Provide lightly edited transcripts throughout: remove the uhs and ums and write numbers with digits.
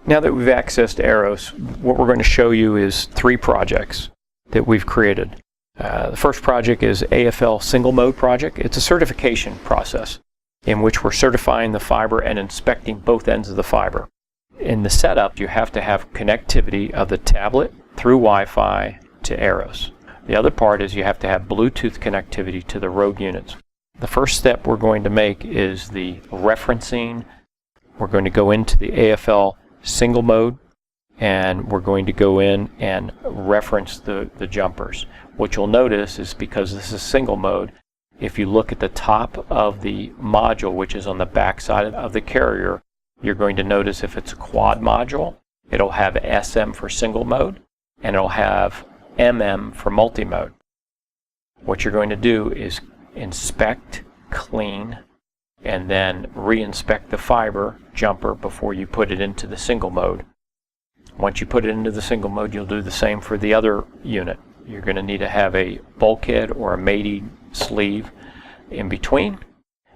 Now that we've accessed Eros, what we're going to show you is 3 projects that we've created. The first project is AFL Single Mode Project. It's a certification process in which we're certifying the fiber and inspecting both ends of the fiber. In the setup, you have to have connectivity of the tablet through Wi-Fi to Eros. The other part is you have to have Bluetooth connectivity to the Rogue units. The first step we're going to make is the referencing. We're going to go into the AFL Single Mode, and we're going to go in and reference the jumpers. What you'll notice is, because this is single mode, if you look at the top of the module, which is on the back side of the carrier, you're going to notice if it's a quad module, it'll have SM for single mode, and it'll have MM for multi-mode. What you're going to do is inspect, clean, and then re-inspect the fiber jumper before you put it into the single mode. Once you put it into the single mode, you'll do the same for the other unit. You're going to need to have a bulkhead or a mating sleeve in between.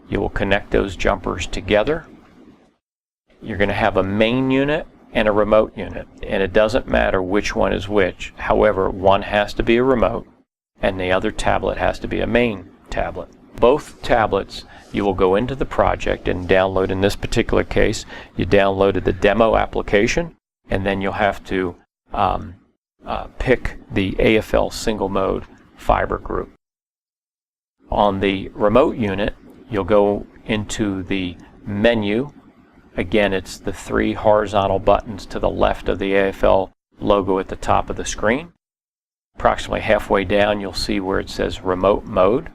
You will connect those jumpers together. You're going to have a main unit and a remote unit, and it doesn't matter which one is which. However, one has to be a remote and the other tablet has to be a main tablet. Both tablets you will go into the project and download. In this particular case, you downloaded the demo application, and then you'll have to pick the AFL single mode fiber group. On the remote unit, you'll go into the menu. Again, it's the 3 horizontal buttons to the left of the AFL logo at the top of the screen. Approximately halfway down, you'll see where it says remote mode.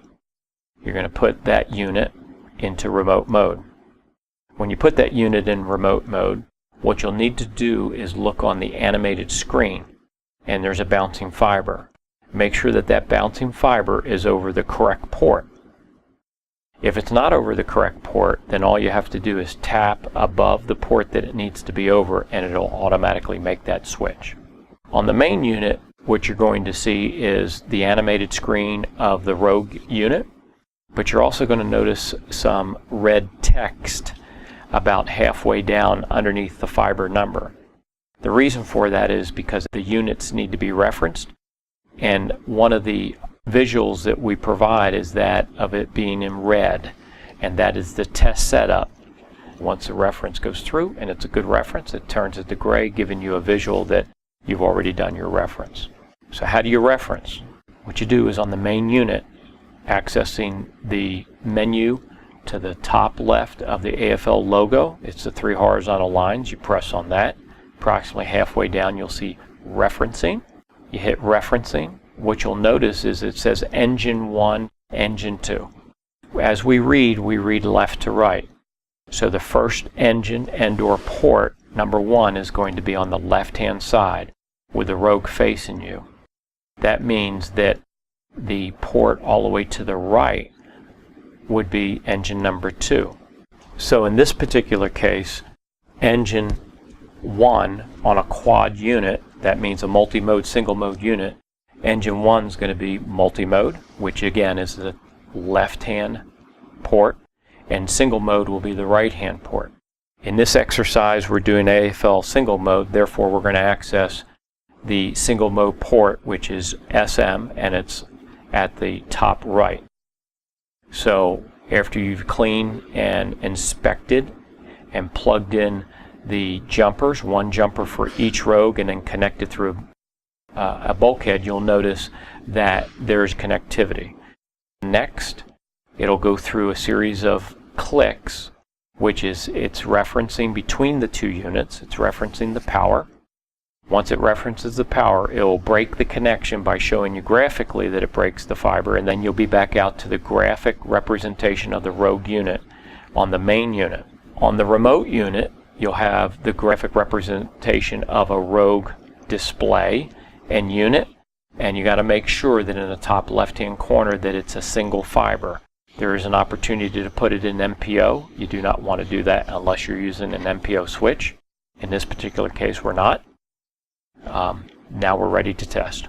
You're going to put that unit into remote mode. When you put that unit in remote mode, what you'll need to do is look on the animated screen, and there's a bouncing fiber. Make sure that that bouncing fiber is over the correct port. If it's not over the correct port, then all you have to do is tap above the port that it needs to be over, and it'll automatically make that switch. On the main unit, what you're going to see is the animated screen of the Rogue unit, but you're also going to notice some red text about halfway down underneath the fiber number. The reason for that is because the units need to be referenced, and one of the visuals that we provide is that of it being in red, and that is the test setup. Once a reference goes through and it's a good reference, it turns it to gray, giving you a visual that you've already done your reference. So how do you reference? What you do is, on the main unit, accessing the menu to the top left of the AFL logo, it's the 3 horizontal lines. You press on that. Approximately halfway down, you'll see referencing. You hit referencing. What you'll notice is it says engine 1, engine 2. As we read left to right. So the first engine and or port, number 1, is going to be on the left-hand side with the Rogue facing you. That means that the port all the way to the right would be engine number 2. So in this particular case, engine 1 on a quad unit, that means a multi-mode, single mode unit, engine 1 is going to be multi-mode, which again is the left-hand port, and single mode will be the right-hand port. In this exercise, we're doing AFL single mode, therefore we're going to access the single mode port, which is SM, and it's at the top right. So after you've cleaned and inspected and plugged in the jumpers, 1 jumper for each Rogue, and then connected through a bulkhead, you'll notice that there's connectivity. Next, it'll go through a series of clicks, which is it's referencing between the 2 units. It's referencing the power. Once it references the power, it will break the connection by showing you graphically that it breaks the fiber, and then you'll be back out to the graphic representation of the Rogue unit on the main unit. On the remote unit, you'll have the graphic representation of a Rogue display and unit, and you got to make sure that in the top left-hand corner that it's a single fiber. There is an opportunity to put it in MPO. You do not want to do that unless you're using an MPO switch. In this particular case, we're not. Now we're ready to test.